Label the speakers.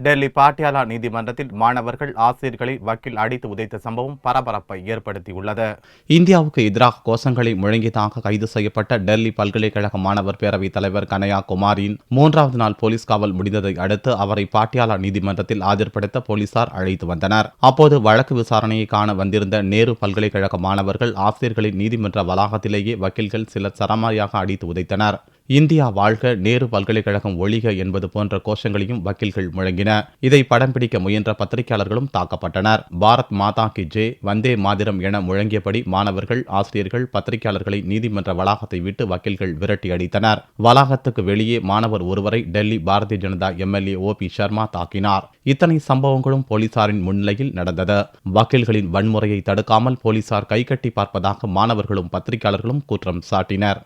Speaker 1: டெல்லி பாட்டியாலா நீதிமன்றத்தில் மாணவர்கள் ஆசிரியர்களை வக்கீல் அடித்து உதைத்த சம்பவம் பரபரப்பை ஏற்படுத்தியுள்ளது. இந்தியாவுக்கு எதிராக கோஷங்களை முழங்கியதாக கைது செய்யப்பட்ட டெல்லி பல்கலைக்கழக மாணவர் பேரவைத் தலைவர் கனயா குமாரின் 3வது நாள் போலீஸ் காவல் முடிந்ததை அடுத்து அவரை பாட்டியாலா நீதிமன்றத்தில் ஆஜர்படுத்த போலீசார் அழைத்து வந்தனர். அப்போது வழக்கு விசாரணையை காண வந்திருந்த நேரு பல்கலைக்கழக மாணவர்கள் ஆசிரியர்களின் நீதிமன்ற வளாகத்திலேயே வக்கீல்கள் சிலர் சரமாரியாக அடித்து உதைத்தனர். இந்தியா வாழ்க, நேரு பல்கலைக்கழகம் ஒழிக என்பது போன்ற கோஷங்களையும் வக்கீல்கள் முழங்கினர். இதை படம் பிடிக்க முயன்ற பத்திரிகையாளர்களும் தாக்கப்பட்டனர். பாரத் மாதா கி ஜெய், வந்தே மாதிரம் என முழங்கியபடி மாணவர்கள், ஆசிரியர்கள், பத்திரிகையாளர்களை நீதிமன்ற வளாகத்தை விட்டு வக்கீல்கள் விரட்டி அடித்தனர். வளாகத்துக்கு வெளியே மாணவர் ஒருவரை டெல்லி பாரதிய ஜனதா எம்எல்ஏ OP சர்மா தாக்கினார். இத்தனை சம்பவங்களும் போலீசாரின் முன்னிலையில் நடந்தது. வக்கீல்களின் வன்முறையை தடுக்காமல் போலீசார் கைகட்டி பார்ப்பதாக மாணவர்களும் பத்திரிகையாளர்களும் குற்றம் சாட்டினர்.